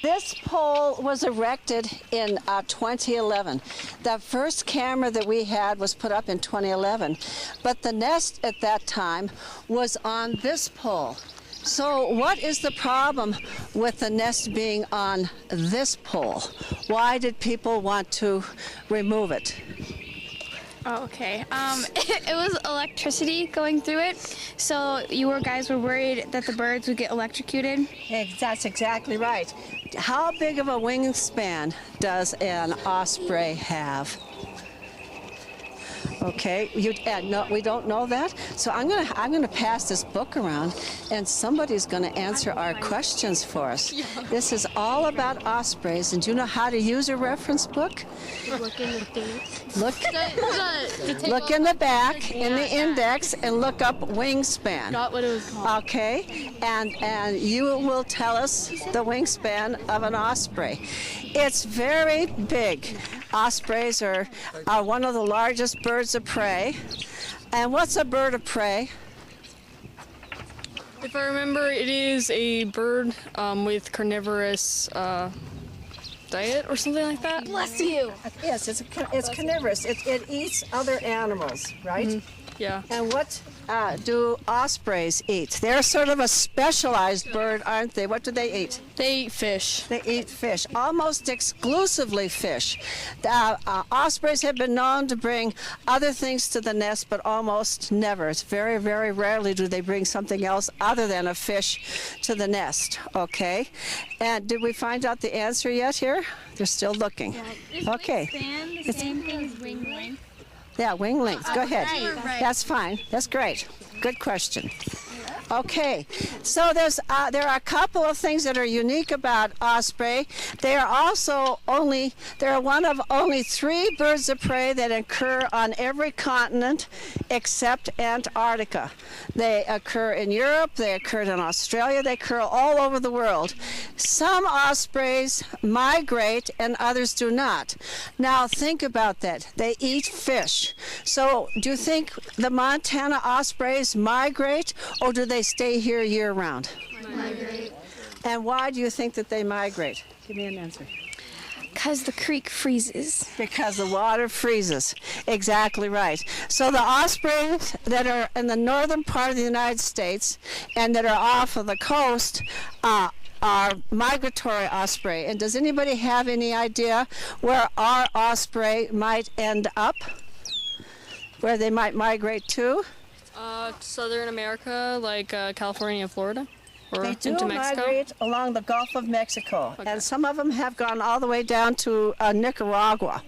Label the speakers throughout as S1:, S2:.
S1: This pole was erected in 2011. The first camera that we had was put up in 2011, but the nest at that time was on this pole. So what is the problem with the nest being on this pole? Why did people want to remove it?
S2: Oh, okay. It was electricity going through it, so you guys were worried that the birds would get electrocuted?
S1: That's exactly right. How big of a wingspan does an osprey have? Okay, no, we don't know that. So I'm gonna pass this book around, and somebody's gonna answer our questions for us. Yeah. This is all about ospreys, and do you know how to use a reference book?
S2: Look in the thing.
S1: Look in the back, in the index, and look up wingspan.
S2: Not what it was called.
S1: Okay, and you will tell us the wingspan of an osprey. It's very big. Ospreys are one of the largest birds of prey. And what's a bird of prey?
S3: If I remember, it is a bird with carnivorous diet or something like that.
S2: Bless you.
S1: Yes, it's carnivorous. It eats other animals, right?
S3: Mm-hmm. Yeah.
S1: And what do ospreys eat? They're sort of a specialized bird, aren't they? What do they eat?
S3: They eat fish.
S1: They eat fish, almost exclusively fish. Ospreys have been known to bring other things to the nest, but almost never. It's very, very rarely do they bring something else other than a fish to the nest, okay? And did we find out the answer yet here? They're still looking.
S2: Yeah.
S1: Okay.
S2: Wingspan the same thing as wing length?
S1: Yeah, wing length. Go ahead.
S2: Right.
S1: That's fine. That's great. Good question. Okay, so there are a couple of things that are unique about osprey. They are one of only 3 birds of prey that occur on every continent except Antarctica. They occur in Europe, they occur in Australia, they occur all over the world. Some ospreys migrate and others do not. Now think about that. They eat fish. So do you think the Montana ospreys migrate, or do they stay here year-round?
S2: Migrate.
S1: And why do you think that they migrate? Give me an answer.
S2: Because the creek freezes.
S1: Because the water freezes. Exactly right. So the ospreys that are in the northern part of the United States and that are off of the coast are migratory osprey. And does anybody have any idea where our osprey might end up? Where they might migrate to?
S3: Southern America, like California and Florida, or
S1: They do
S3: into Mexico.
S1: migrate along the Gulf of Mexico,
S3: Okay.
S1: and some of them have gone all the way down to Nicaragua.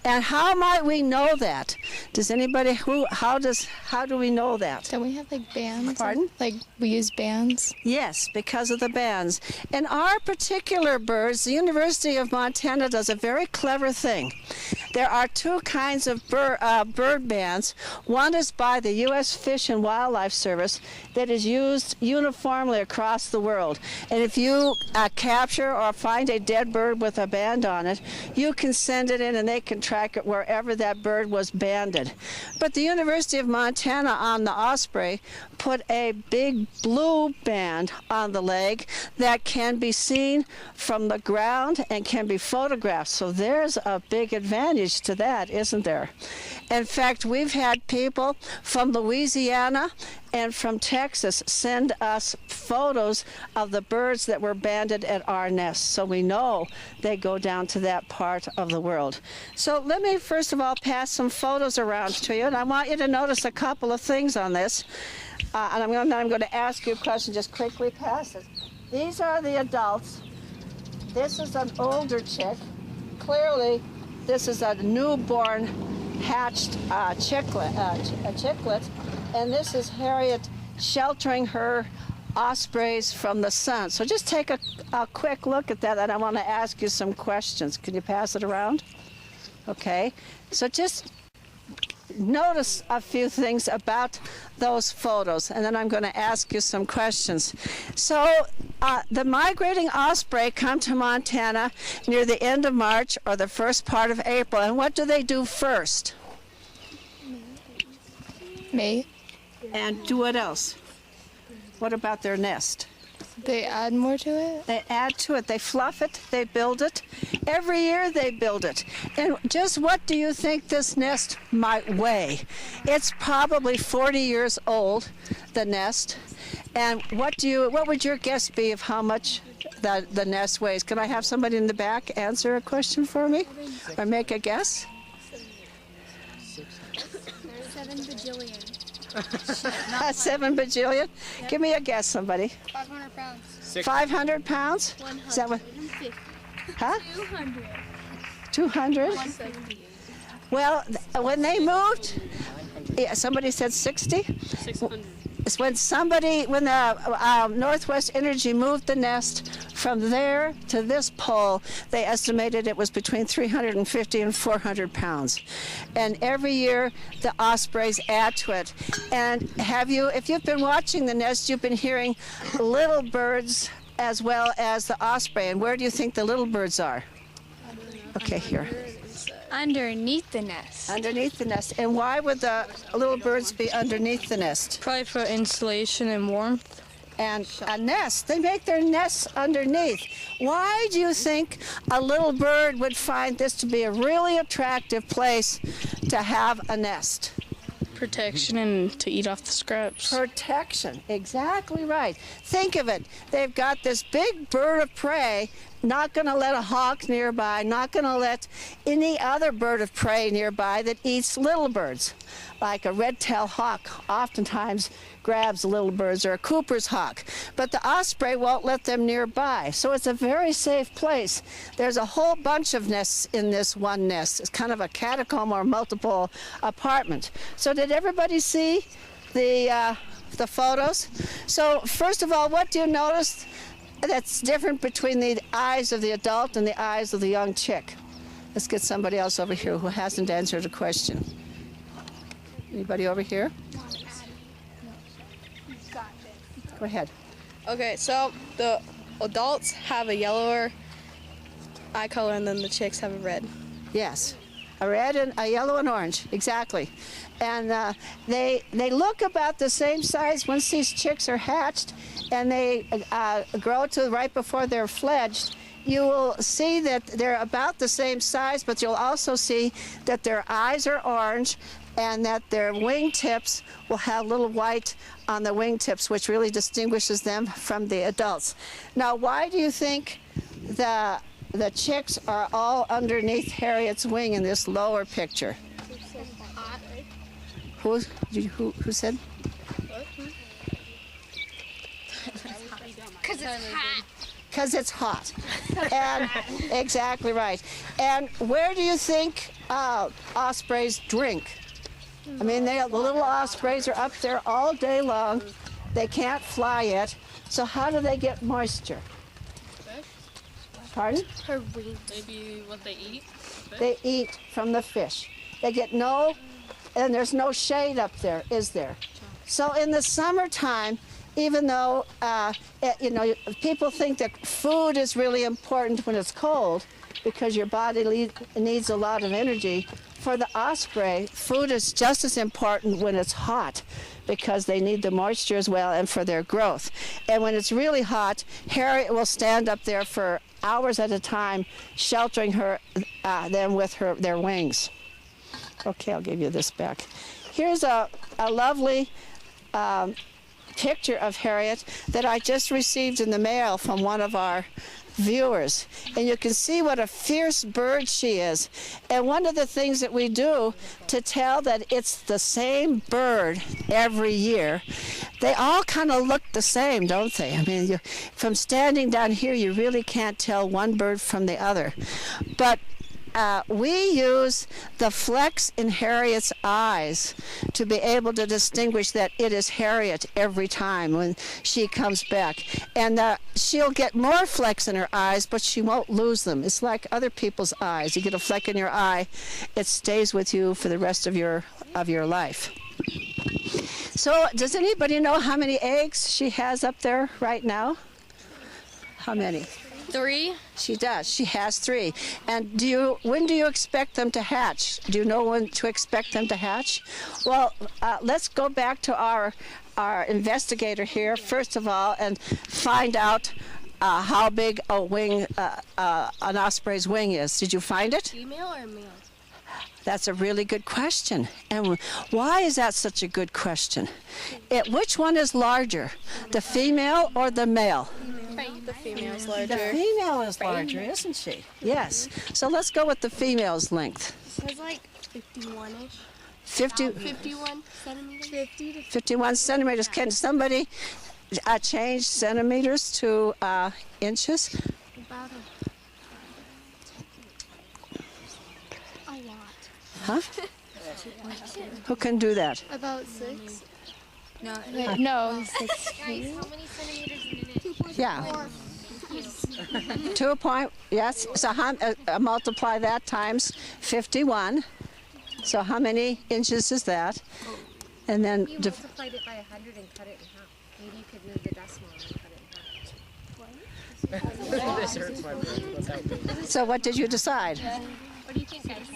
S1: And how might we know that? Does anybody how do we know that?
S4: Don't we have like bands?
S1: Pardon?
S4: Like we use bands?
S1: Yes, because of the bands. In our particular birds, the University of Montana does a very clever thing. There are 2 kinds of bird bands. One is by the U.S. Fish and Wildlife Service that is used uniformly across the world. And if you capture or find a dead bird with a band on it, you can send it in and they can track it wherever that bird was banded. But the University of Montana on the osprey put a big blue band on the leg that can be seen from the ground and can be photographed. So there's a big advantage to that, isn't there? In fact, we've had people from Louisiana and from Texas send us photos of the birds that were banded at our nests, so we know they go down to that part of the world. So let me first of all pass some photos around to you, and I want you to notice a couple of things on this. And I'm going to ask you a question. Just quickly pass it. These are the adults. This is an older chick. Clearly, this is a newborn hatched chicklet, and this is Harriet sheltering her ospreys from the sun. So just take a quick look at that, and I want to ask you some questions. Can you pass it around? Okay. So just notice a few things about those photos, and then I'm going to ask you some questions. So the migrating osprey come to Montana near the end of March or the first part of April, and what do they do first?
S4: May.
S1: And do what else? What about their nest?
S4: They add more to it?
S1: They add to it. They fluff it. They build it. Every year they build it. And just what do you think this nest might weigh? It's probably 40 years old, the nest. And what would your guess be of how much the nest weighs? Can I have somebody in the back answer a question for me? Or make a guess?
S2: 7 bajillion.
S1: 7 bajillion? Yep. Give me a guess, somebody.
S2: 500 pounds.
S1: 500 pounds?
S2: 100.
S1: Is that what?
S2: 150.
S1: Huh?
S2: 200.
S1: 200?
S2: 150.
S1: Well, when they moved, yeah, somebody said 60?
S3: 600.
S1: It's when the Northwest Energy moved the nest from there to this pole, they estimated it was between 350 and 400 pounds. And every year the ospreys add to it. And if you've been watching the nest, you've been hearing little birds as well as the osprey. And where do you think the little birds are? Okay, here.
S2: Underneath the nest.
S1: Underneath the nest. And why would the little birds be underneath the nest?
S5: Probably for insulation and warmth.
S1: And a nest, they make their nests underneath. Why do you think a little bird would find this to be a really attractive place to have a nest?
S5: Protection and to eat off the scraps.
S1: Protection, exactly right. Think of it. They've got this big bird of prey, not going to let a hawk nearby, not going to let any other bird of prey nearby that eats little birds. Like a red-tailed hawk oftentimes grabs little birds, or a Cooper's hawk. But the osprey won't let them nearby. So it's a very safe place. There's a whole bunch of nests in this one nest. It's kind of a catacomb or multiple apartment. So did everybody see the photos? So first of all, what do you notice that's different between the eyes of the adult and the eyes of the young chick? Let's get somebody else over here who hasn't answered a question. Anybody over here? Go ahead.
S6: Okay, so the adults have a yellower eye color, and then the chicks have a red.
S1: Yes, a red and a yellow and orange, exactly. And they look about the same size once these chicks are hatched, and they grow to right before they're fledged. You will see that they're about the same size, but you'll also see that their eyes are orange and that their wingtips will have little white on the wingtips, which really distinguishes them from the adults. Now, why do you think the chicks are all underneath Harriet's wing in this lower picture? Who said?
S2: Because it's hot.
S1: Because it's hot. And exactly right. And where do you think ospreys drink? I mean, the little ospreys are up there all day long. They can't fly yet. So how do they get moisture? Pardon?
S2: Her wings.
S3: Maybe what they eat?
S1: They eat from the fish. They get and there's no shade up there, is there? So in the summertime, even though, people think that food is really important when it's cold because your body needs a lot of energy, for the osprey, food is just as important when it's hot because they need the moisture as well and for their growth. And when it's really hot, Harriet will stand up there for hours at a time, sheltering them with their wings. Okay, I'll give you this back. Here's a lovely picture of Harriet that I just received in the mail from one of our viewers, and you can see what a fierce bird she is. And one of the things that we do to tell that it's the same bird every year, they all kind of look the same, don't they? I mean, from standing down here, you really can't tell one bird from the other. But we use the flecks in Harriet's eyes to be able to distinguish that it is Harriet every time when she comes back. And she'll get more flecks in her eyes, but she won't lose them. It's like other people's eyes. You get a fleck in your eye, it stays with you for the rest of your life. So does anybody know how many eggs she has up there right now? How many?
S2: 3.
S1: She does. She has 3. And when do you expect them to hatch? Do you know when to expect them to hatch? Well, let's go back to our investigator here, first of all, and find out how big a wing, an osprey's wing is. Did you find it?
S2: Female or male?
S1: That's a really good question. And why is that such a good question? Which one is larger, the female or the male?
S6: The female's
S1: The
S6: larger.
S1: female is larger, isn't she? Yes. So let's go with the female's length.
S2: It's like 51-ish.
S1: 51
S2: centimeters.
S1: 51 centimeters. Can somebody change centimeters to inches?
S2: About a lot.
S1: Huh? Who can do that?
S2: About 6.
S4: No, 6 feet.
S2: How many centimeters in an inch?
S1: Yeah. 2 point, yes. So multiply that times 51. So how many inches is that? And then
S7: You multiplied it by 100 and cut it in half. Maybe you could move the decimal and cut it in half.
S1: so what did you decide?
S2: What do you think, guys?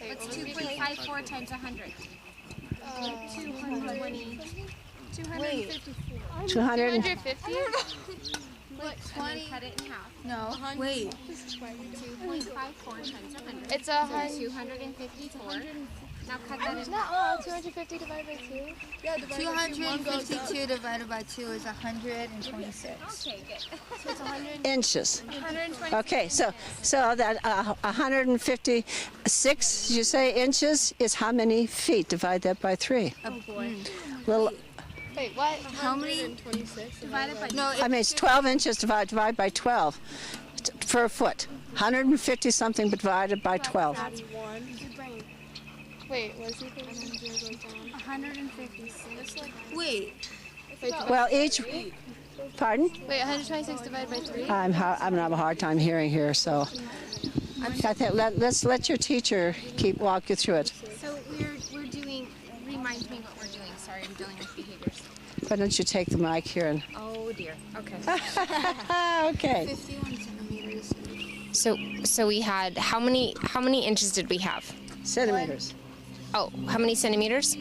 S7: What's 2.54 times 100?
S2: 220. 254.
S1: 200.
S2: 250?
S7: Like 20. Cut it in half.
S2: No.
S7: Wait. 2.54 times 100.
S2: It's 100.
S7: 254. Now cut that in
S2: No,
S7: half.
S2: 250 divided by 2.
S8: 252 divided by 2 is 126.
S7: Okay, good.
S2: So it's 100.
S1: Inches.
S2: 120.
S1: Okay, so that 156, you say inches, is how many feet? Divide that by 3.
S7: Oh boy.
S1: Little,
S2: Wait, what?
S8: How many?
S7: Divided by
S8: No,
S1: I mean, it's 12 inches divide by 12 for a foot. 150 something divided by 12.
S6: That's 1.
S2: Wait, what is he thinking?
S7: 156.
S8: wait.
S1: Well, each, pardon?
S2: Wait, 126 divided by 3?
S1: I'm having a hard time hearing here, so I think let's let your teacher walk you through it.
S7: So we're doing, remind me what we're doing. Sorry, I'm dealing with behaviors.
S1: Why don't you take the mic here and?
S7: Oh dear. Okay.
S1: Okay.
S8: 51 centimeters.
S9: So we had how many inches did we have?
S1: Centimeters.
S9: Oh, how many centimeters?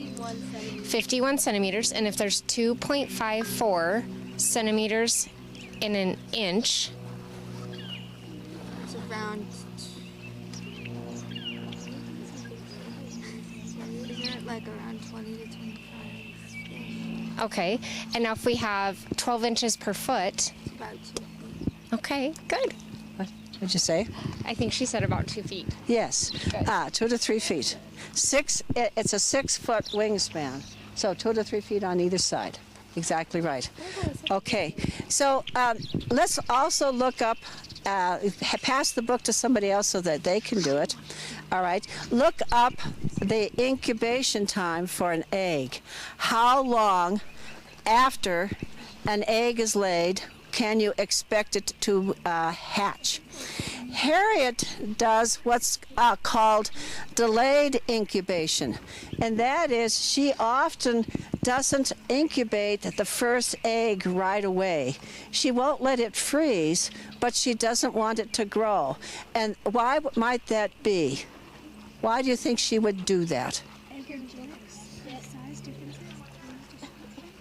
S9: 51 centimeters. And if there's 2.54 centimeters in an inch,
S8: It's around. Isn't it like around 20 to 25?
S9: okay. And now if we have 12 inches per foot,
S8: It's about 2 feet.
S9: okay, good.
S1: What'd you say?
S9: I think she said about 2 feet.
S1: Yes, 2 to 3 feet. It's a 6-foot wingspan, so 2 to 3 feet on either side. Exactly right. Okay, so let's also look up, pass the book to somebody else so that they can do it. All right, look up the incubation time for an egg. How long after an egg is laid can you expect it to hatch? Harriet does what's called delayed incubation, and that is she often doesn't incubate the first egg right away. She won't let it freeze, but she doesn't want it to grow. And why might that be? Why do you think she would do that?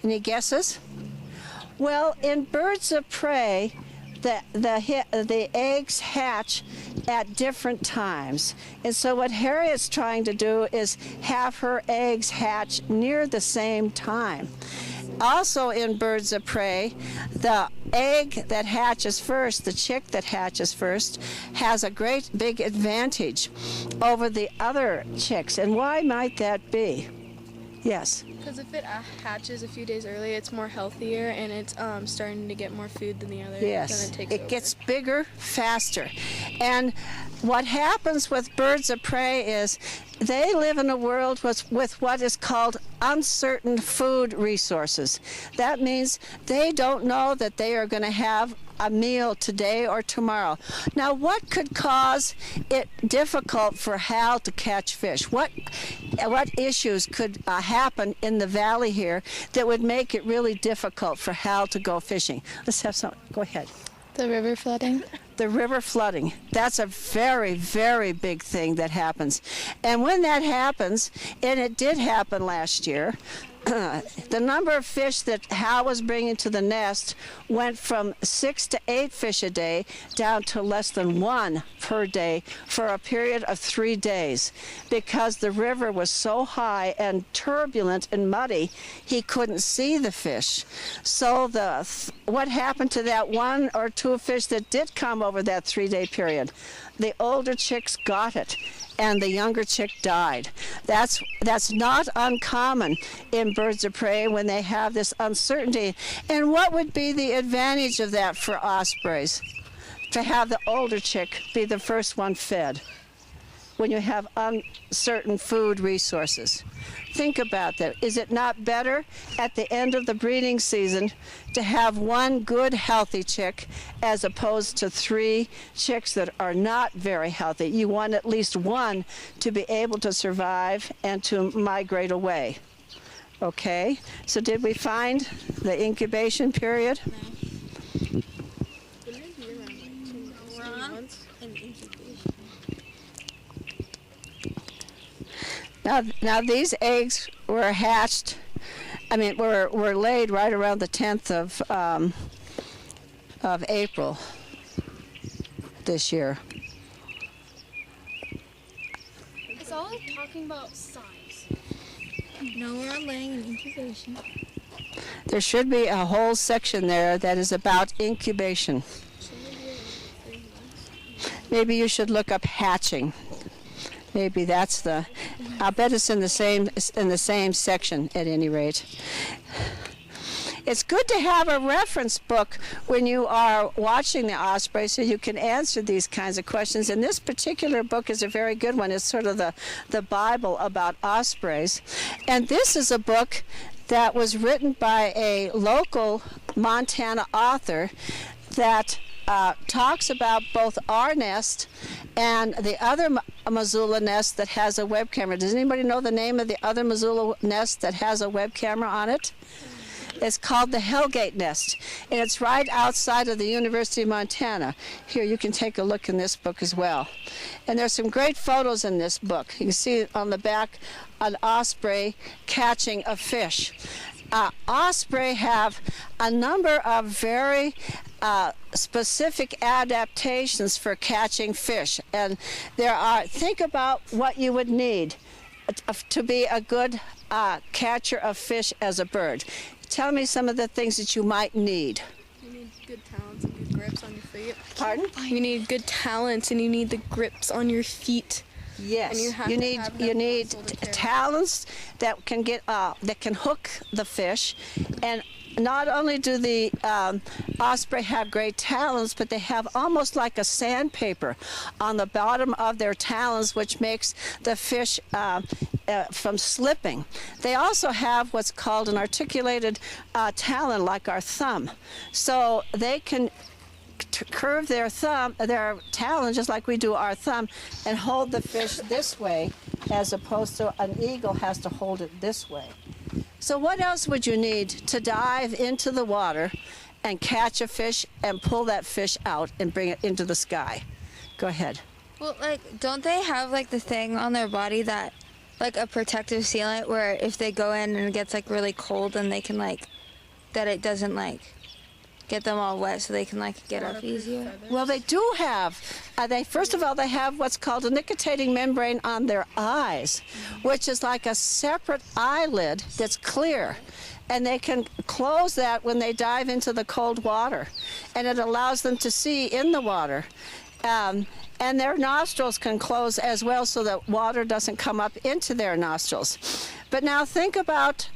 S1: Any guesses? Well, in birds of prey, the eggs hatch at different times. And so what Harriet's trying to do is have her eggs hatch near the same time. Also in birds of prey, the egg that hatches first, the chick that hatches first, has a great big advantage over the other chicks. And why might that be? Yes.
S6: Because if it hatches a few days early, it's more healthier and it's starting to get more food than the other.
S1: Yes,
S6: Then it takes over.
S1: gets bigger faster. And what happens with birds of prey is they live in a world with what is called uncertain food resources. That means they don't know that they are going to have a meal today or tomorrow. Now, what could cause it difficult for Hal to catch fish? What issues could happen in the valley here that would make it really difficult for Hal to go fishing? Let's have some. Go ahead.
S4: The river flooding.
S1: The river flooding. That's a very, very big thing that happens. And when that happens, and it did happen last year, the number of fish that Hal was bringing to the nest went from 6 to 8 fish a day down to less than 1 per day for a period of 3 days, because the river was so high and turbulent and muddy, he couldn't see the fish. So what happened to that 1 or 2 fish that did come over that 3-day period? The older chicks got it, and the younger chick died. That's not uncommon in birds of prey when they have this uncertainty. And what would be the advantage of that for ospreys? To have the older chick be the first one fed when you have uncertain food resources. Think about that. Is it not better at the end of the breeding season to have 1 good healthy chick as opposed to 3 chicks that are not very healthy? You want at least 1 to be able to survive and to migrate away. Okay, so did we find the incubation period? Now these eggs were hatched, were laid right around the 10th of April this year.
S7: It's all like talking about size.
S8: No, we're on laying and incubation.
S1: There should be a whole section there that is about incubation. Maybe you should look up hatching. Maybe that's I'll bet it's in the same section at any rate. It's good to have a reference book when you are watching the osprey so you can answer these kinds of questions. And this particular book is a very good one. It's sort of the Bible about ospreys. And this is a book that was written by a local Montana author that talks about both our nest and the other Missoula nest that has a web camera. Does anybody know the name of the other Missoula nest that has a web camera on it? It's called the Hellgate Nest, and it's right outside of the University of Montana. Here, you can take a look in this book as well. And there's some great photos in this book. You can see on the back an osprey catching a fish. Osprey have a number of very specific adaptations for catching fish, and think about what you would need to be a good catcher of fish as a bird. Tell me some of the things that you might need.
S6: You need good talents and good grips on your feet.
S1: Pardon?
S6: You need good talents and you need the grips on your feet.
S1: Yes, you need talents that can hook the fish, and not only do the osprey have great talons, but they have almost like a sandpaper on the bottom of their talons, which makes the fish from slipping. They also have what's called an articulated talon, like our thumb, so they can curve their talon just like we do our thumb and hold the fish this way, as opposed to an eagle has to hold it this way. So what else would you need to dive into the water and catch a fish and pull that fish out and bring it into the sky? Go ahead.
S8: Well, don't they have the thing on their body that a protective sealant where if they go in and it gets really cold, then they can that it doesn't get them all wet so they can get up easier?
S1: Well, they do have. First of all, they have what's called a nictitating membrane on their eyes, which is like a separate eyelid that's clear. And they can close that when they dive into the cold water. And it allows them to see in the water. And their nostrils can close as well so that water doesn't come up into their nostrils. But now think about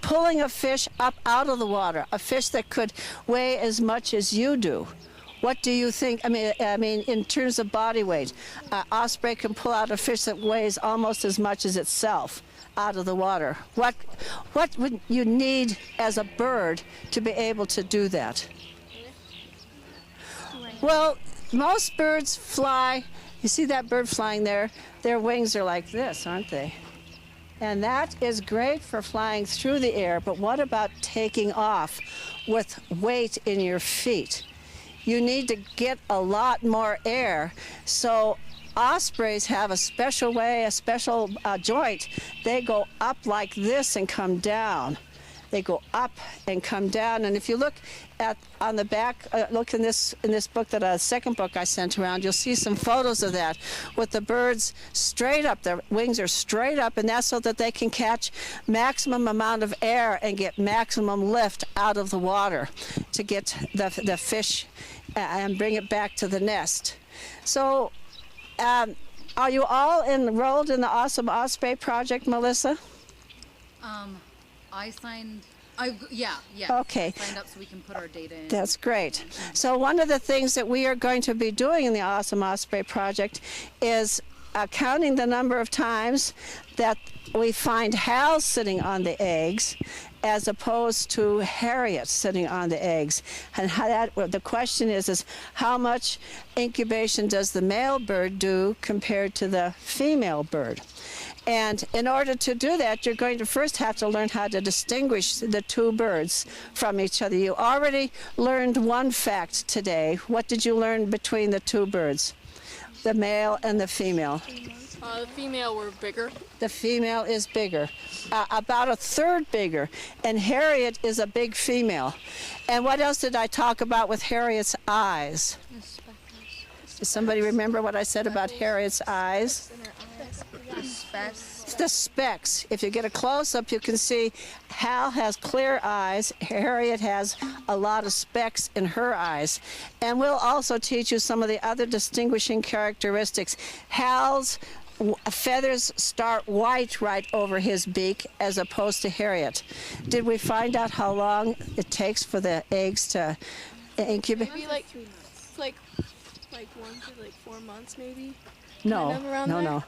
S1: pulling a fish up out of the water, a fish that could weigh as much as you do. What do you think? I mean, in terms of body weight, osprey can pull out a fish that weighs almost as much as itself out of the water. What would you need as a bird to be able to do that? Well, most birds fly. You see that bird flying there? Their wings are like this, aren't they? And that is great for flying through the air, but what about taking off with weight in your feet? you need to get a lot more air. So ospreys have a special way, a special joint. They go up like this and come down. They go up and come down. And if you look on the back, look in this book, second book I sent around, you'll see some photos of that with the birds straight up. Their wings are straight up, and that's so that they can catch maximum amount of air and get maximum lift out of the water to get the fish and bring it back to the nest. So are you all enrolled in the Awesome Osprey Project, Melissa?
S10: Yeah.
S1: Okay.
S10: I signed up so we can put our data in.
S1: That's great. So one of the things that we are going to be doing in the Awesome Osprey Project is counting the number of times that we find Hal sitting on the eggs as opposed to Harriet sitting on the eggs. And the question is how much incubation does the male bird do compared to the female bird? And in order to do that, you're going to first have to learn how to distinguish the two birds from each other. You already learned one fact today. What did you learn between the two birds, the male and the female?
S3: The female were bigger.
S1: The female is bigger, about a third bigger, and Harriet is a big female. And what else did I talk about with Harriet's eyes? Does somebody remember what I said about Harriet's eyes? The specks. If you get a close-up, you can see Hal has clear eyes. Harriet has a lot of specks in her eyes. And we'll also teach you some of the other distinguishing characteristics. Hal's feathers start white right over his beak as opposed to Harriet. Did we find out how long it takes for the eggs to incubate?
S6: Maybe like 1 to 4 months, maybe.
S1: No.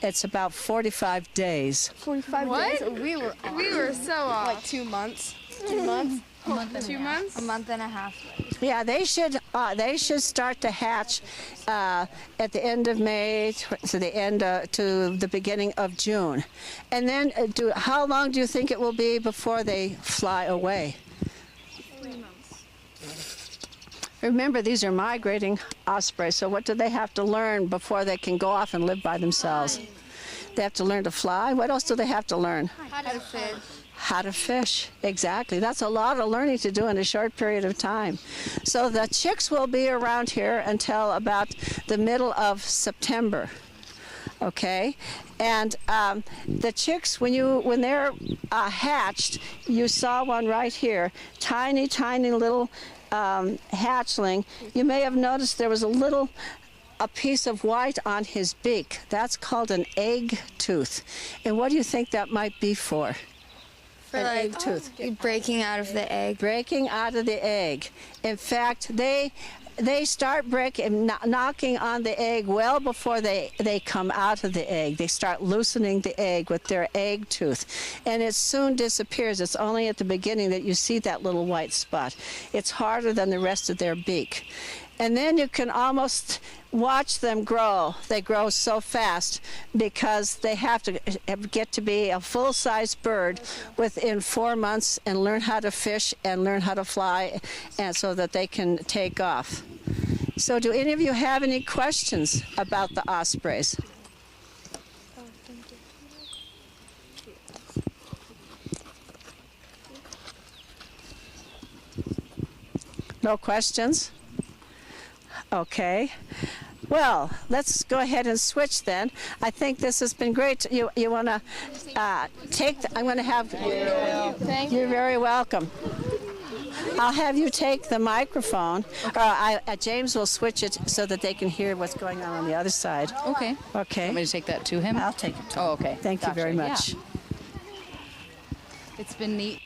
S1: It's about 45 days.
S6: 45 days? We were so off. Like 2 months. 2 months?
S8: A month and
S6: 2 months?
S8: A month and a half.
S1: Yeah, they should start to hatch at the end of May to the beginning of June. And then how long do you think it will be before they fly away?
S6: 3 months.
S1: Remember, these are migrating ospreys, so what do they have to learn before they can go off and live by themselves? They have to learn to fly. What else do they have to learn?
S8: How to fish.
S1: How to fish, exactly. That's a lot of learning to do in a short period of time. So the chicks will be around here until about the middle of September. Okay, and the chicks, when they're hatched, you saw one right here, tiny little hatchling. You may have noticed there was a piece of white on his beak. That's called an egg tooth. And what do you think that might be for?
S8: For
S1: an egg tooth.
S8: Breaking out of the egg.
S1: Breaking out of the egg. In fact, they start knocking on the egg well before they come out of the egg. They start loosening the egg with their egg tooth. And it soon disappears. It's only at the beginning that you see that little white spot. It's harder than the rest of their beak. And then you can almost watch them grow. They grow so fast because they have to get to be a full-size bird within 4 months and learn how to fish and learn how to fly, and so that they can take off. So do any of you have any questions about the ospreys? No questions? Okay. Well, let's go ahead and switch then. I think this has been great. You want to I'm going to have You're very welcome. I'll have you take the microphone. James will switch it so that they can hear what's going on the other side.
S10: Okay.
S1: Okay.
S10: Want me to take that to him?
S1: I'll take it to him.
S10: Oh, okay.
S1: Thank you very much.
S10: Yeah. It's been neat.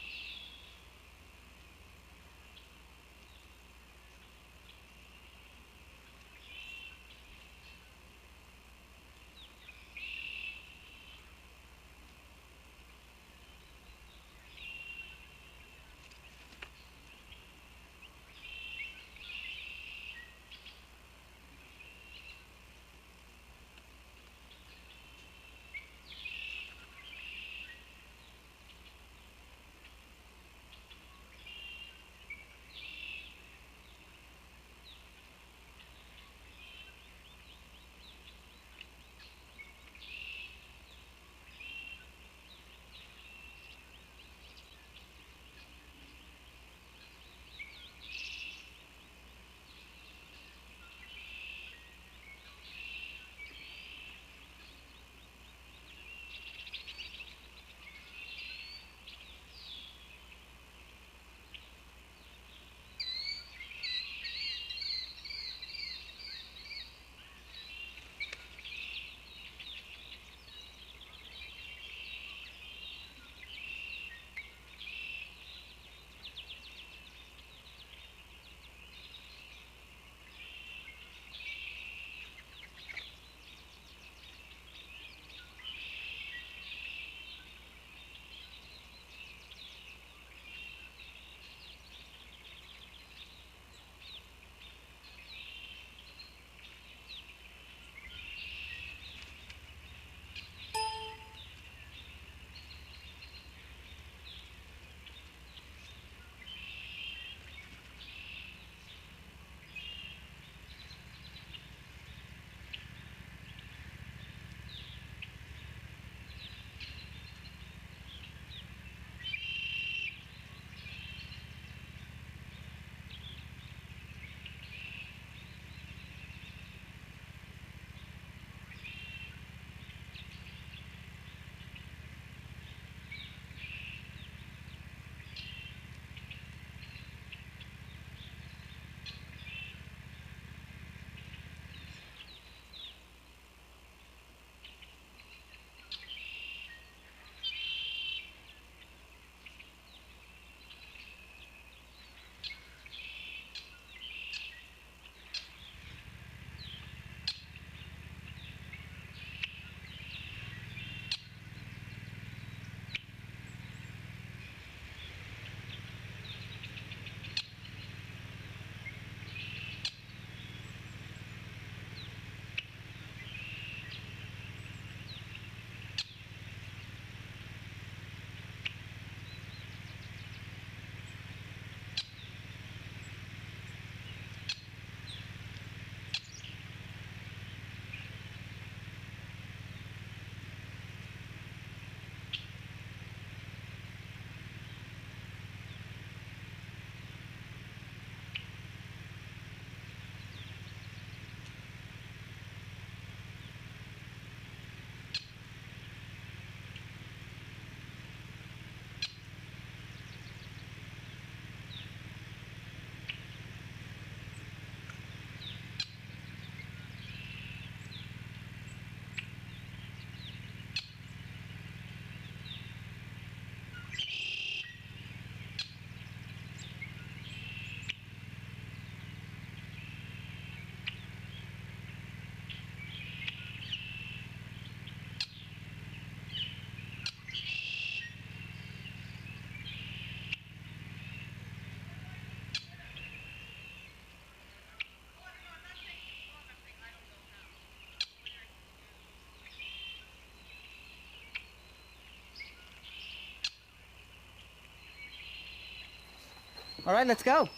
S11: All right, let's go.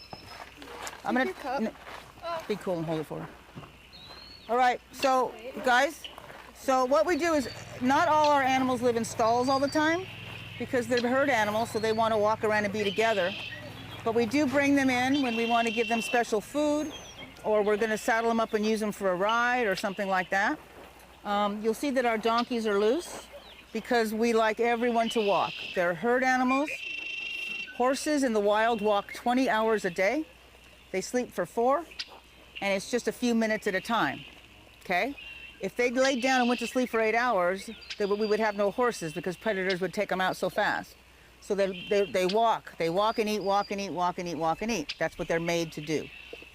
S11: I'm gonna be cool and hold it for her. All right, so guys, so what we do is not all our animals live in stalls all the time because they're herd animals, so they want to walk around and be together. But we do bring them in when we want to give them special food, or we're going to saddle them up and use them for a ride or something like that. You'll see that our donkeys are loose because we like everyone to walk. They're herd animals. Horses in the wild walk 20 hours a day. They sleep for 4, and it's just a few minutes at a time, okay? If they laid down and went to sleep for 8 hours, we would have no horses because predators would take them out so fast. So they walk and eat, walk and eat, walk and eat, walk and eat. That's what they're made to do.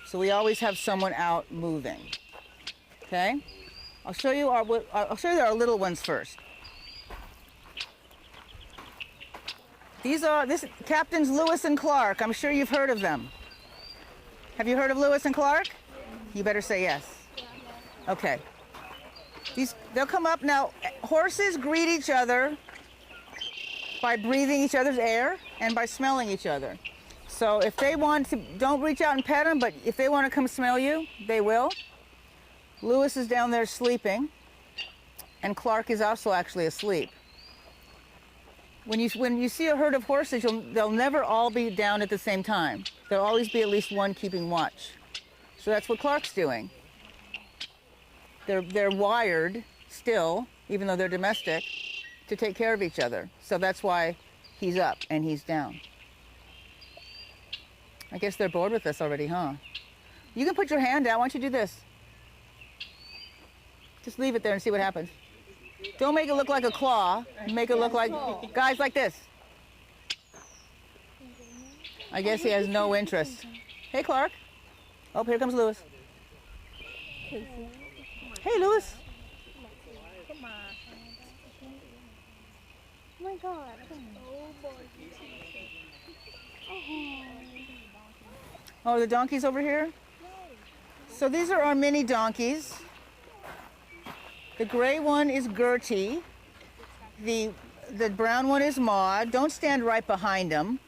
S11: So we always have someone out moving, okay? I'll show you our little ones first. These are Captains Lewis and Clark. I'm sure you've heard of them. Have you heard of Lewis and Clark? You better say yes. Okay. They'll come up now. Horses greet each other by breathing each other's air and by smelling each other. So if they want to, don't reach out and pet them, but if they want to come smell you, they will. Lewis is down there sleeping, and Clark is also actually asleep. When you see a herd of horses, they'll never all be down at the same time. There'll always be at least one keeping watch. So that's what Clark's doing. They're wired still, even though they're domestic, to take care of each other. So that's why he's up and he's down. I guess they're bored with us already, huh? You can put your hand out. Why don't you do this? Just leave it there and see what happens. Don't make it look like a claw. Make it look like, guys, like this. I guess he has no interest. Hey, Clark. Oh, here comes Lewis. Hey, Lewis.
S4: Come on. Oh my God.
S11: Oh, the donkeys over here? So these are our mini donkeys. The gray one is Gertie. The brown one is Maud. Don't stand right behind them.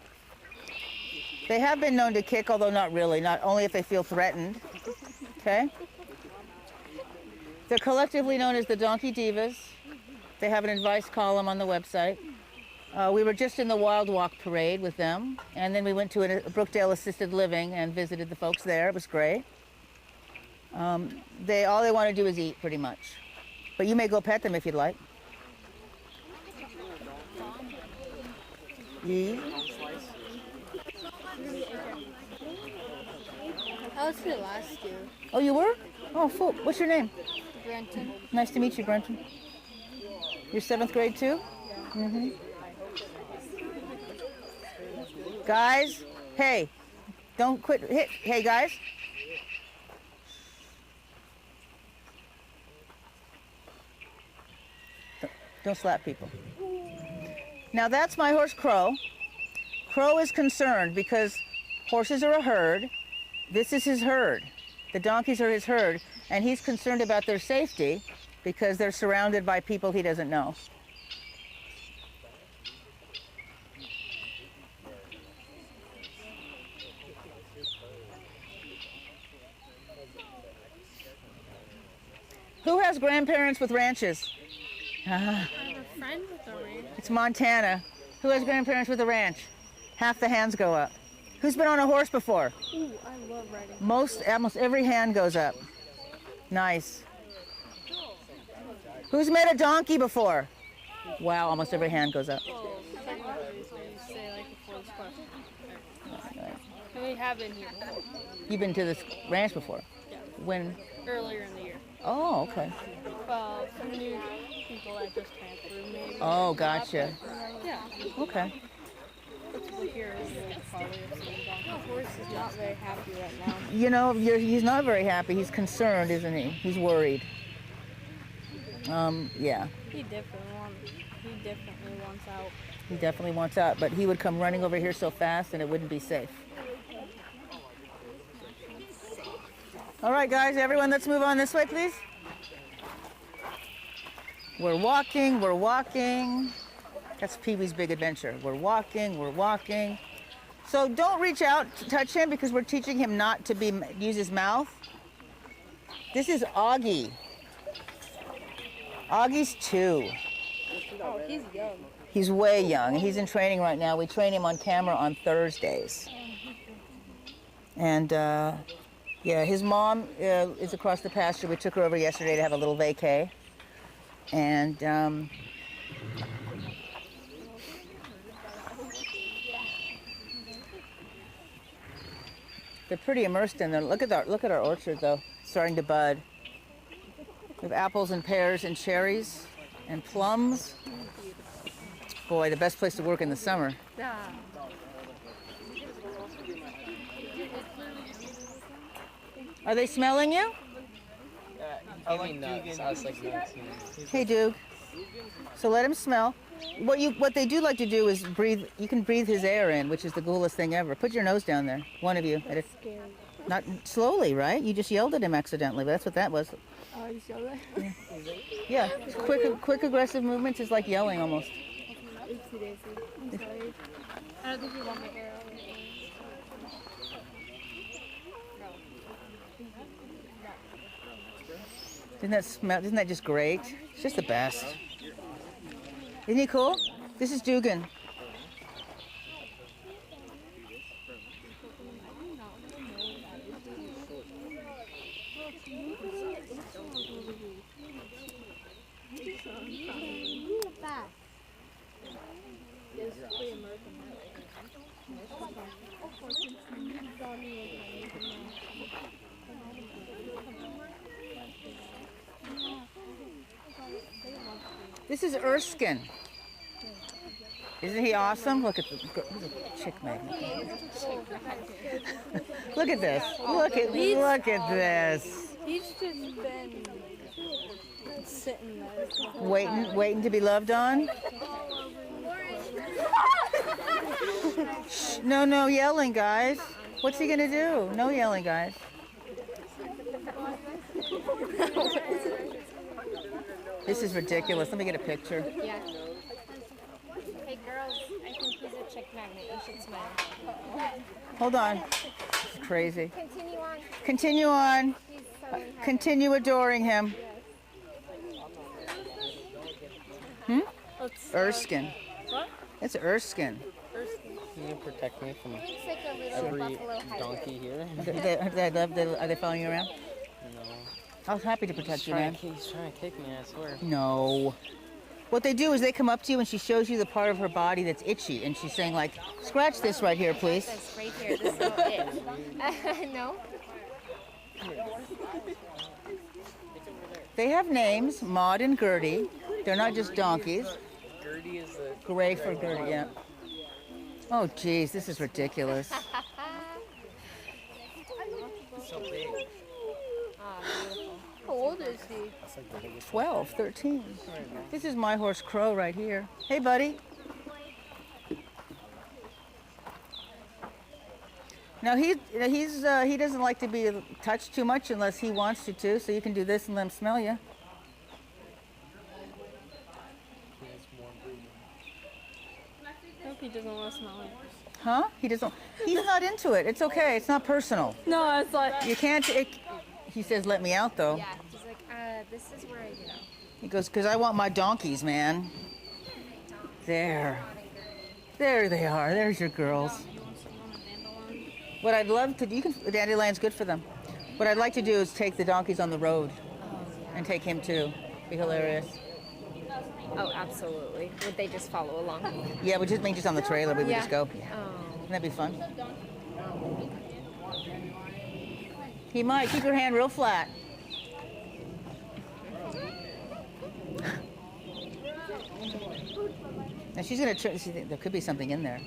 S11: They have been known to kick, although not really, not only if they feel threatened. Okay? They're collectively known as the Donkey Divas. They have an advice column on the website. We were just in the Wild Walk parade with them, and then we went to a Brookdale Assisted Living and visited the folks there. It was great. All they want to do is eat, pretty much. But you may go pet them if you'd like.
S6: I was here last year.
S11: Oh, you were? Oh, cool. What's your name?
S6: Brenton.
S11: Nice to meet you, Brenton. You're 7th grade too? Yeah. Mm-hmm. Guys, hey, don't quit. Hey, guys. Don't slap people. Now that's my horse, Crow. Crow is concerned because horses are a herd. This is his herd. The donkeys are his herd, and he's concerned about their safety because they're surrounded by people he doesn't know. Who has grandparents with ranches?
S6: I have a friend with a ranch.
S11: It's Montana. Who has grandparents with a ranch? Half the hands go up. Who's been on a horse before?
S6: Ooh, I love riding.
S11: Almost every hand goes up. Nice. Who's met a donkey before? Wow, almost every hand goes up.
S6: We have been here before.
S11: You've been to this ranch before?
S6: Yeah.
S11: When?
S6: Earlier in the year.
S11: Oh, okay.
S6: Some new people that just transferred maybe.
S11: Oh, gotcha.
S6: Yeah.
S11: Okay.
S6: The horse is not very happy right now.
S11: You know, he's not very happy. He's concerned, isn't he? He's worried. Yeah.
S6: He definitely wants out.
S11: He definitely wants out, but he would come running over here so fast and it wouldn't be safe. All right, guys, everyone, let's move on this way, please. We're walking, we're walking. That's Pee-wee's Big Adventure. We're walking, we're walking. So don't reach out to touch him because we're teaching him not to use his mouth. This is Augie. Augie's 2.
S6: Oh, he's young.
S11: He's way young. He's in training right now. We train him on camera on Thursdays. And yeah, his mom is across the pasture. We took her over yesterday to have a little vacay. And they're pretty immersed in there. Look at our orchard though, starting to bud. We have apples and pears and cherries and plums. Boy, the best place to work in the summer. Are they smelling you? Hey, Duke. So let him smell. What they do like to do is breathe. You can breathe his air in, which is the coolest thing ever. Put your nose down there, one of you. Not slowly, right? You just yelled at him accidentally, but that's what that was.
S6: Oh, you saw that?
S11: Yeah. Quick aggressive movements is like yelling almost.
S6: Oopsie daisy. I'm sorry. I don't think you want my hair on.
S11: Isn't that just great? It's just the best. Isn't he cool? This is Dugan. This is Erskine. Isn't he awesome? Look at the chick magnet. Look at this. Look at this.
S6: He's just been sitting there.
S11: Waiting to be loved on. Shh, no yelling, guys. What's he gonna do? No yelling, guys. This is ridiculous. Let me get a picture.
S9: Yeah. Hey girls, I think he's a chick magnet. You should smile.
S11: Hold on. This is crazy.
S9: Continue on.
S11: Continue on.
S9: He's so
S11: Continue adoring him. Erskine.
S6: What?
S11: It's Erskine.
S12: Can you protect me from
S9: looks like a little
S12: every
S9: buffalo
S12: donkey here?
S11: Are they following you around?
S12: No.
S11: I was happy to protect you, man.
S12: He's trying to kick me, I swear.
S11: No. What they do is they come up to you and she shows you the part of her body that's itchy, and she's saying like, scratch this right here, please.
S9: This right here, this little itch. No?
S11: They have names, Maud and Gertie. They're not just donkeys.
S12: Gertie is the...
S11: Gray for Gertie, yeah. Oh, geez, this is ridiculous.
S12: so big.
S6: How old is he?
S11: 12, 13. This is my horse Crow right here. Hey, buddy. Now he doesn't like to be touched too much unless he wants you to, so you can do this and let him smell you.
S3: I hope he doesn't want to smell it.
S11: Huh? He's not into it. It's okay. It's not personal.
S6: No, it's like...
S11: You can't, he says, let me out, though.
S9: Yeah, he's like, this is where,
S11: He goes, because I want my donkeys, man. There. There they are. There's your girls. What I'd love to do, Dandelion's good for them. What I'd like to do is take the donkeys on the road and take him too. Be hilarious.
S9: Oh, absolutely. Would they just follow along?
S11: Yeah, we just on the trailer. We would just go. Yeah.
S9: Oh.
S11: Wouldn't that be fun? He might. Keep your hand real flat. Now she's gonna try. There could be something in there.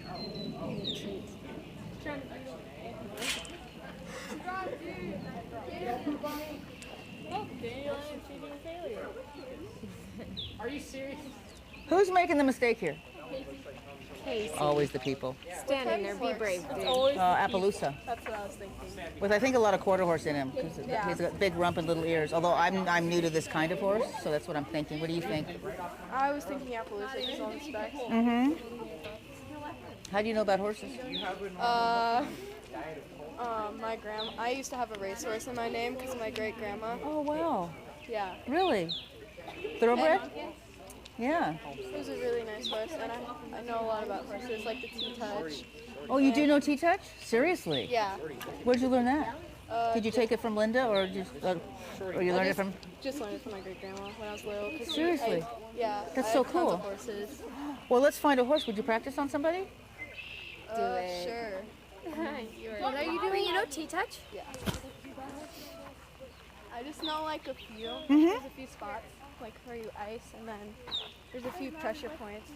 S3: Are you serious?
S11: Who's making the mistake here?
S9: Casey.
S11: Always the people.
S9: Stand in there, be brave, dude.
S11: Appaloosa.
S6: That's what I was thinking.
S11: With I think a lot of quarter horse in him because he's got big rump and little ears. Although I'm new to this kind of horse, so that's what I'm thinking. What do you think?
S6: I was thinking Appaloosa because all the specs.
S11: Mm-hmm. How do you know about horses?
S6: I used to have a racehorse in my name because of my great grandma.
S11: Oh, wow.
S6: Yeah.
S11: Really? Thoroughbred? Yeah.
S6: It was a really nice horse, and I know a lot about horses, like the T-Touch.
S11: Oh, you do know T-Touch? Seriously?
S6: Yeah.
S11: Where'd you learn that? Did you take it from Linda, or or you learned it from?
S6: Just learned it from my great grandma when I was little.
S11: Seriously?
S6: Yeah.
S11: That's
S6: I
S11: so
S6: have tons
S11: cool.
S6: of horses.
S11: Well, let's find a horse. Would you practice on somebody?
S6: Sure.
S7: What are you doing? You know T-Touch?
S6: Yeah. I just know like a few.
S11: Mhm.
S6: There's a few spots like where you ice, and then there's a few pressure points.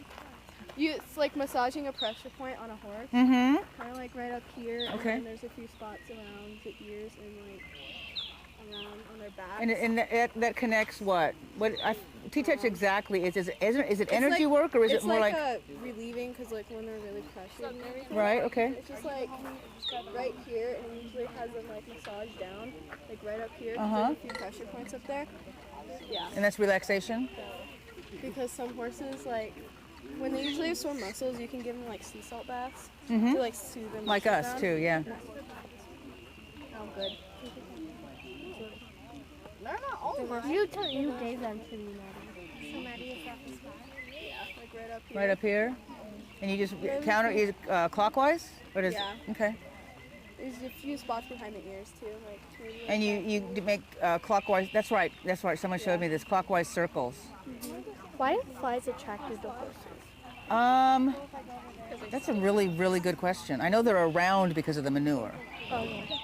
S6: It's like massaging a pressure point on a horse.
S11: Mm-hmm.
S6: Kind of like right up here. And
S11: Okay.
S6: then there's a few spots around the ears and like around on their back.
S11: And that connects what? T-Touch exactly is it energy
S6: like,
S11: work, or is it more like?
S6: It's like relieving, because like when they're really pressured and everything.
S11: Right, okay.
S6: It's just like right here, and it usually has them like massaged down, like right up here.
S11: Uh-huh.
S6: There's a few pressure points up there. Yeah.
S11: And that's relaxation?
S6: Because some horses, like, when they usually have sore muscles, you can give them like sea salt baths
S11: Mhm.
S6: to like soothe them.
S11: Like us too, yeah.
S6: Oh, good.
S7: They're not all of us.
S4: You gave them to me, Maddie.
S7: So Maddie is at the spot.
S6: Yeah, like right up here.
S11: Right up here? And you just counter either clockwise? Or does,
S6: Yeah.
S11: Okay.
S6: There's a few spots behind the ears too, like maybe like
S11: And you make clockwise, that's right, someone showed me this, clockwise circles.
S4: Why are flies attracted to horses?
S11: That's a really, really good question. I know they're around because of the manure.
S4: Oh, yeah.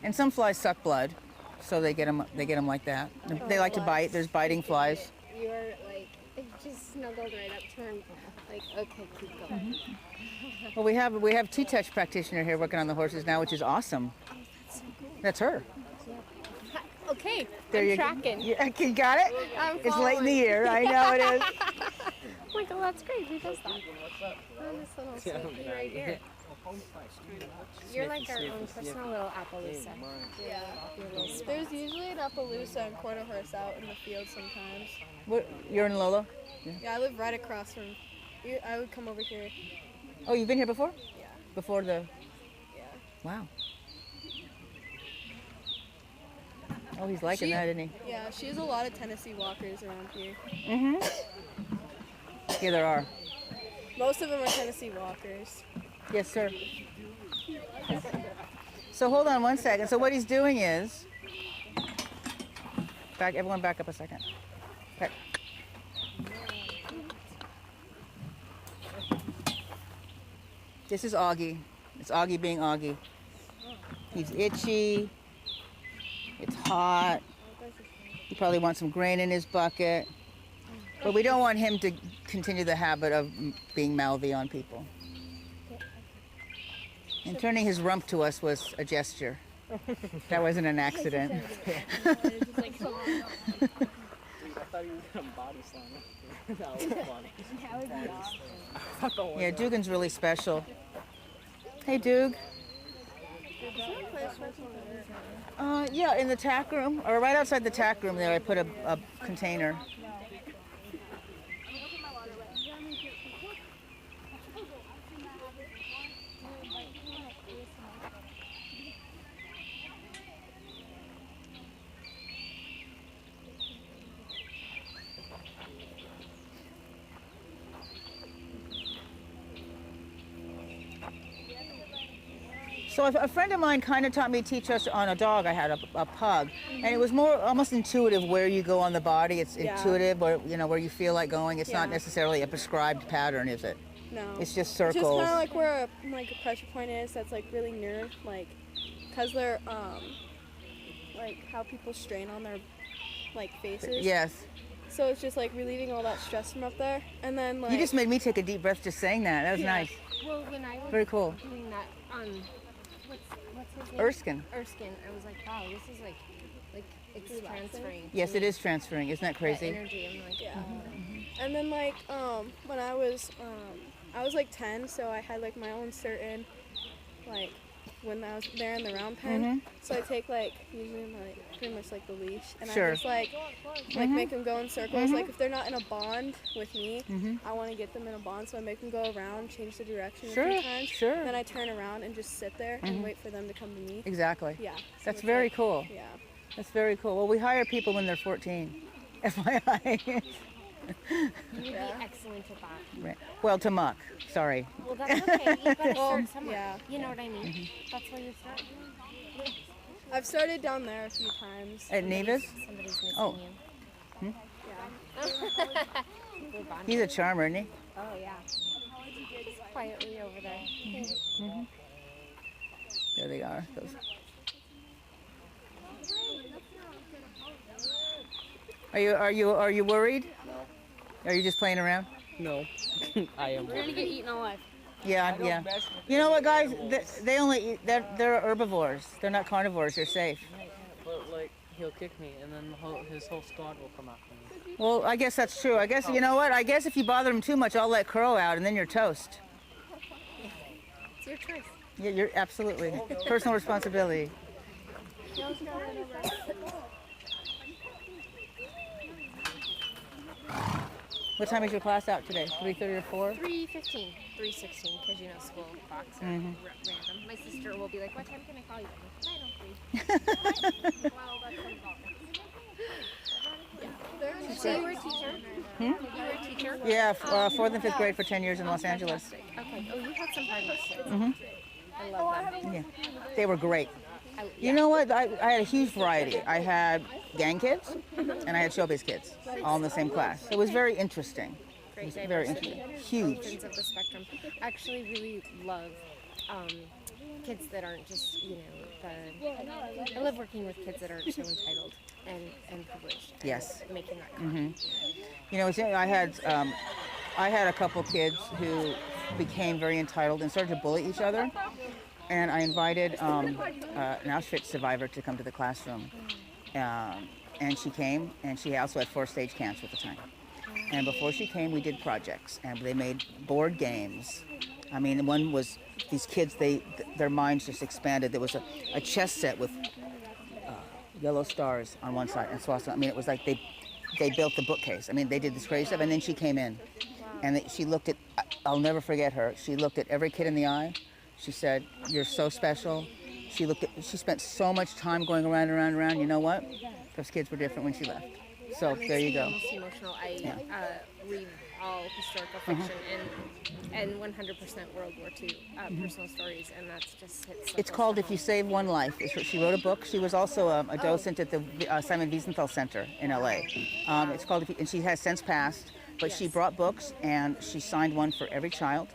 S11: And some flies suck blood, so they get them like that. They like to bite, there's biting flies.
S7: You were like, just snuggled right up to him. Like, okay, keep going.
S11: Well, we have T-Touch practitioner here working on the horses now, which is awesome. That's her.
S7: Okay,
S11: There
S7: I'm
S11: you
S7: tracking.
S11: You got it?
S7: I'm
S11: It's late in the
S7: following.
S11: year. I know it is.
S7: Oh my god, that's great. Who does that? This little sweetie right here. You're like our own personal little Appaloosa.
S6: Yeah.
S7: Your little spot.
S6: There's usually an Appaloosa and quarter horse out in the field sometimes.
S11: You're in Lola?
S6: Yeah, I live right across from. I would come over here.
S11: Oh, you've been here before?
S6: Yeah.
S11: Before the...
S6: Yeah.
S11: Wow. Oh, he's liking that, isn't he?
S6: Yeah, she has a lot of Tennessee walkers around here.
S11: Mm-hmm. Yeah, there are.
S6: Most of them are Tennessee walkers.
S11: Yes, sir. So hold on one second. So what he's doing is... Everyone back up a second. Okay. This is Augie. It's Augie being Augie. He's itchy. It's hot. He probably wants some grain in his bucket. But we don't want him to continue the habit of being mouthy on people. And turning his rump to us was a gesture. That wasn't an accident.
S12: I thought he was gonna body slam it. That was funny.
S7: That would be awesome.
S11: Yeah, Dugan's really special. Hey, Dug. Yeah, in the tack room, or right outside the tack room there, I put a container. So a friend of mine kind of taught me to teach us on a dog. I had a pug, and it was more almost intuitive where you go on the body. It's intuitive, where where you feel like going. It's not necessarily a prescribed pattern, is it?
S6: No.
S11: It's just circles.
S6: It's just kind of like where a pressure point is. That's like really near, like, cause they're like how people strain on their like faces.
S11: Yes.
S6: So it's just like relieving all that stress from up there, and then like.
S11: You just made me take a deep breath just saying that. That was nice.
S7: Well, when I was
S11: Very cool.
S7: doing that on what's his name?
S11: Erskine.
S7: Erskine. I was like, wow, this is like it's transferring.
S11: Yes, it is transferring. Isn't that crazy?
S7: That energy. I'm like,
S6: Yeah. And then like when I was like 10, so I had like my own certain like when I was there in the round pen. So I take like usually pretty much like the leash, and
S11: Sure.
S6: I just like make them go in circles. Like if they're not in a bond with me, I want to get them in a bond, so I make them go around, change the direction a few times.
S11: Sure.
S6: Then I turn around and just sit there and wait for them to come to me.
S11: Exactly.
S6: Yeah. So
S11: That's
S6: it's
S11: very
S6: like-
S11: cool.
S6: Yeah.
S11: That's very cool. Well, we hire people when they're 14. FYI.
S7: You would be excellent at that.
S11: Right. Well, to muck. Sorry.
S7: Well, that's okay. You gotta start somewhere.
S6: Yeah.
S7: You know what I mean? That's where you start.
S6: I've started down there a few times.
S11: At Neva's?
S7: Somebody's missing
S11: Oh.
S7: you. We're bonding.
S11: He's a charmer, isn't he?
S7: Oh, yeah. Just quietly over there.
S11: There they are. Those. Are you worried? No. Are you just playing around?
S12: No, I am.
S7: We're gonna get eaten alive.
S11: Yeah. You know what, guys? They only eat. They're herbivores. They're not carnivores. They're safe.
S12: But like, he'll kick me, and then his whole squad will come after me.
S11: Well, I guess that's true. I guess you know what? I guess if you bother them too much, I'll let Crow out, and then you're toast.
S7: It's your choice.
S11: Yeah, you're absolutely personal responsibility. What time is your class out today? 3:30 or 4?
S7: 3:15, 3:16, because you know school clocks are random. My sister will be like, "What time can I call you?" I'm like, 9:03. Well, that's involved. So you were a teacher? You were a teacher?
S11: Yeah, 4th and 5th grade for 10 years in Los Angeles.
S7: Okay. Oh, you had some harmless kids. I love them.
S11: Yeah, they were great. You know what? I had a huge variety. I had gang kids and I had showbiz kids, all in the same class. It was very interesting. It was very interesting. Huge.
S7: Ends of the spectrum. I actually really love kids that aren't just, I love working with kids that aren't so entitled and privileged. And
S11: Yes.
S7: making that contact.
S11: You know, I had a couple kids who became very entitled and started to bully each other. And I invited an Auschwitz survivor to come to the classroom. And she came, and she also had 4 stage cancer at the time. And before she came, we did projects, and they made board games. I mean, one was these kids, their minds just expanded. There was a chess set with yellow stars on one side and swastika. I mean, it was like they built the bookcase. I mean, they did this crazy stuff, and then she came in, and she looked at, I'll never forget her, she looked at every kid in the eye. She said, "You're so special." She spent so much time going around. You know what? Those kids were different when she left. So there you go.
S7: Almost emotional. I read all historical fiction and 100% World War II personal stories, and that's just hits.
S11: It's called "If You Save One Life." She wrote a book. She was also a docent at the Simon Wiesenthal Center in LA. It's called, and she has since passed, but she brought books and she signed one for every child.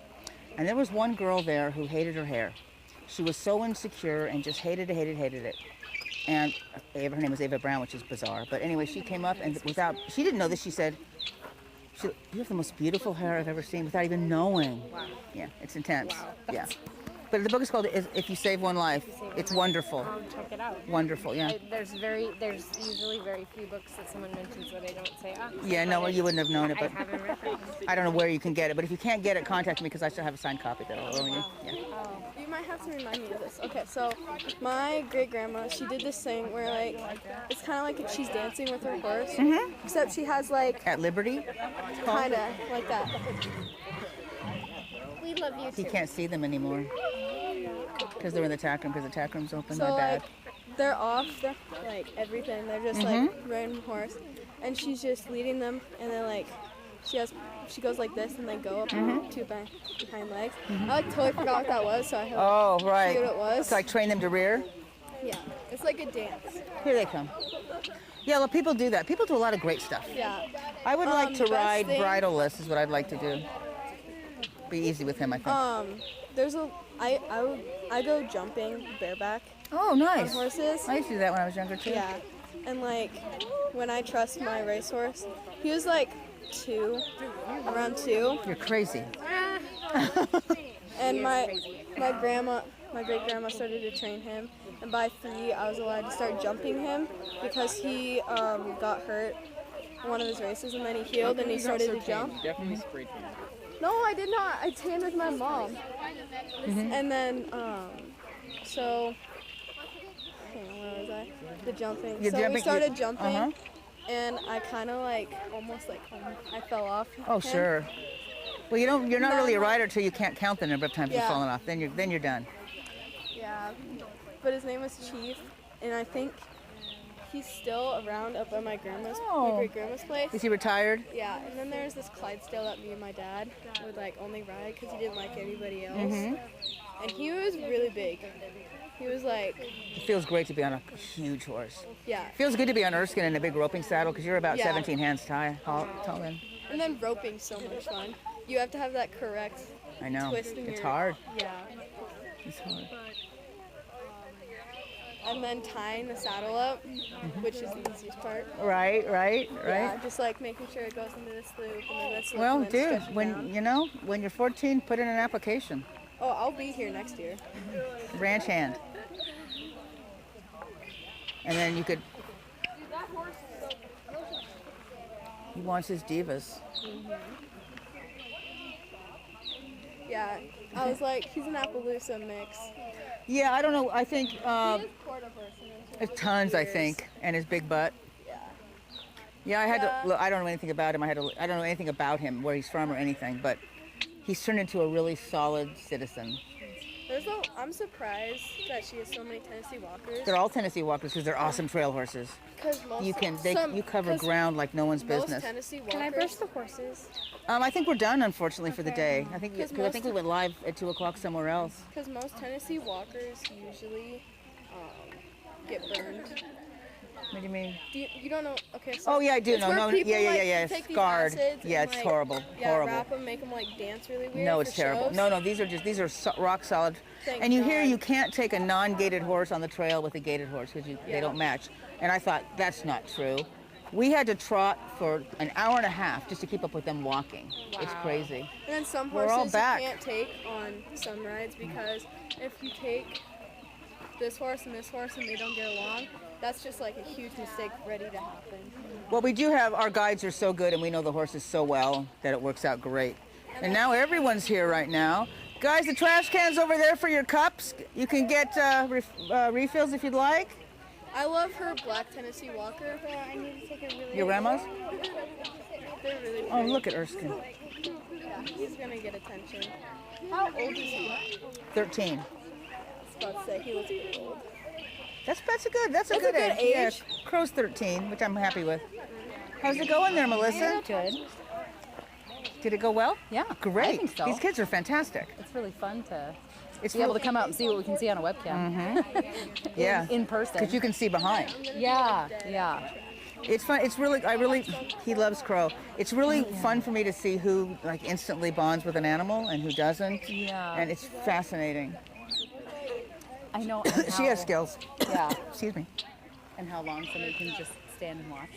S11: And there was one girl there who hated her hair. She was so insecure and just hated it. And her name was Ava Brown, which is bizarre. But anyway, she came up and she didn't know this. She said, "You have the most beautiful hair I've ever seen," without even knowing. Wow. Yeah, it's intense. Wow. Yeah. But the book is called "If You Save One Life." It's wonderful.
S7: Check it out.
S11: Wonderful, yeah.
S7: There's usually very few books that someone mentions where they don't say,
S11: Yeah, no, you wouldn't have known it, but
S7: I haven't read them.
S11: I don't know where you can get it. But if you can't get it, contact me because I still have a signed copy that I'll loan you. Yeah.
S6: You might have to remind me of this. Okay, so my great grandma, she did this thing where like it's kind of like she's dancing with her horse, except she has like
S11: At Liberty?
S6: kind of like that.
S7: We love you
S11: He
S7: too.
S11: can't see them anymore because they're in the tack room because the tack room's open.
S6: So
S11: My bad.
S6: like they're off, they're like everything. They're just like riding a horse, and she's just leading them, and then like she goes like this and then go up on 2 behind legs. I like totally forgot what that was, so I
S11: Oh, right.
S6: see what it was.
S11: So I train them to rear?
S6: Yeah, it's like a dance.
S11: Here they come. Yeah, well, people do that. People do a lot of great stuff.
S6: Yeah.
S11: I would like to
S6: best
S11: ride
S6: thing-
S11: bridleless is what I'd like to do. Be easy with him, I think.
S6: I go jumping bareback.
S11: Oh, nice.
S6: On horses.
S11: I used to do that when I was younger, too.
S6: Yeah, and like when I trust my racehorse, he was like around 2.
S11: You're crazy.
S6: And my great grandma started to train him, and by 3 I was allowed to start jumping him because he got hurt in one of his races, and then he healed and he started to jump.
S12: Definitely spray tan.
S6: No, I did not. I tanned with my mom. And then So, hang on, where was I? The jumping.
S11: You're
S6: so
S11: jumping-
S6: we started
S11: you-
S6: jumping,
S11: uh-huh.
S6: and I kind of like almost like I fell off.
S11: Oh,
S6: him.
S11: sure. Well, you're not
S6: No,
S11: really a
S6: no.
S11: rider till you can't count the number of times you've
S6: Yeah.
S11: fallen off. Then you're done.
S6: Yeah, but his name was Chief, and I think he's still around up at my grandma's, my great grandma's place.
S11: Is he retired?
S6: Yeah, and then there's this Clydesdale that me and my dad would like only ride because he didn't like anybody else.
S11: Mhm.
S6: And he was really big. He was like,
S11: It feels great to be on a huge horse.
S6: yeah.
S11: It feels good to be on Erskine in a big roping saddle because you're about
S6: Yeah.
S11: 17 hands tall then.
S6: And then roping's so much fun. You have to have that correct
S11: I know.
S6: twist in
S11: It's
S6: your,
S11: hard.
S6: Yeah.
S11: It's hard.
S6: And then tying the saddle up, which is the easiest part.
S11: Right.
S6: Yeah, just like making sure it goes into this loop and then this loop.
S11: Well,
S6: and then
S11: dude,
S6: stretch it
S11: when
S6: down.
S11: when you're 14, put in an application.
S6: Oh, I'll be here next year.
S11: Ranch hand. And then you could. He wants his divas.
S6: Yeah, I was like, he's an Appaloosa mix.
S11: Yeah, I don't know. I think
S6: He is quarter horse.
S11: tons. I think, and his big butt.
S6: Yeah.
S11: Yeah, I had to. Look, I don't know anything about him. I don't know anything about him, where he's from or anything. But he's turned into a really solid citizen.
S6: I'm surprised that she has so many Tennessee Walkers.
S11: They're all Tennessee Walkers because they're awesome trail horses.
S6: Because most
S11: You cover ground like no one's
S6: most
S11: business.
S6: Tennessee Walkers.
S2: Can I brush the horses?
S11: I think we're done, unfortunately, for the day. I think
S6: 'Cause
S11: I think we went live at 2:00 somewhere else.
S6: Because most Tennessee Walkers usually get burned.
S11: What do you mean?
S6: You don't know? Okay. So
S11: Oh yeah, I do
S6: it's
S11: know.
S6: where
S11: No,
S6: people,
S11: yeah.
S6: Take these
S11: Scarred.
S6: acids
S11: Yeah,
S6: and,
S11: it's
S6: like,
S11: horrible.
S6: Yeah,
S11: Horrible.
S6: wrap them, make them like dance really weird.
S11: No,
S6: for
S11: it's terrible.
S6: shows.
S11: No, these are rock solid.
S6: Thank
S11: And you hear
S6: God.
S11: you can't take a non-gated horse on the trail with a gated horse because they don't match. And I thought that's not true. We had to trot for an hour and a half just to keep up with them walking. It's crazy.
S6: And then some
S11: We're all
S6: horses you
S11: back.
S6: can't take on some rides because if you take this horse and they don't get along, that's just like a huge mistake ready to happen.
S11: Well, we do have, our guides are so good and we know the horses so well that it works out great. And now everyone's here right now. Guys, the trash can's over there for your cups. You can get refills if you'd like.
S6: I love her black Tennessee Walker, but I need to take a really.
S11: Your grandma's?
S6: They're really
S11: Oh,
S6: pretty.
S11: look at Erskine.
S6: Yeah, he's gonna get attention. How old is he?
S11: 13.
S6: I was about to say he looks pretty old.
S11: That's a good age.
S6: age.
S11: Yeah, Crow's 13, which I'm happy with. How's it going there, Melissa?
S10: Good.
S11: Did it go well?
S10: Yeah,
S11: Great.
S10: I think so.
S11: These kids are fantastic.
S10: It's really fun to
S11: It's
S10: be able to come out and see what we can see on a webcam.
S11: Yeah.
S10: In person.
S11: Because you can see behind.
S10: Yeah.
S11: It's fun. It's really, he loves Crow. It's really fun for me to see who like instantly bonds with an animal and who doesn't.
S10: Yeah.
S11: And it's fascinating.
S10: I know.
S11: She has skills.
S10: Yeah.
S11: Excuse me.
S10: And how long somebody can just stand and watch.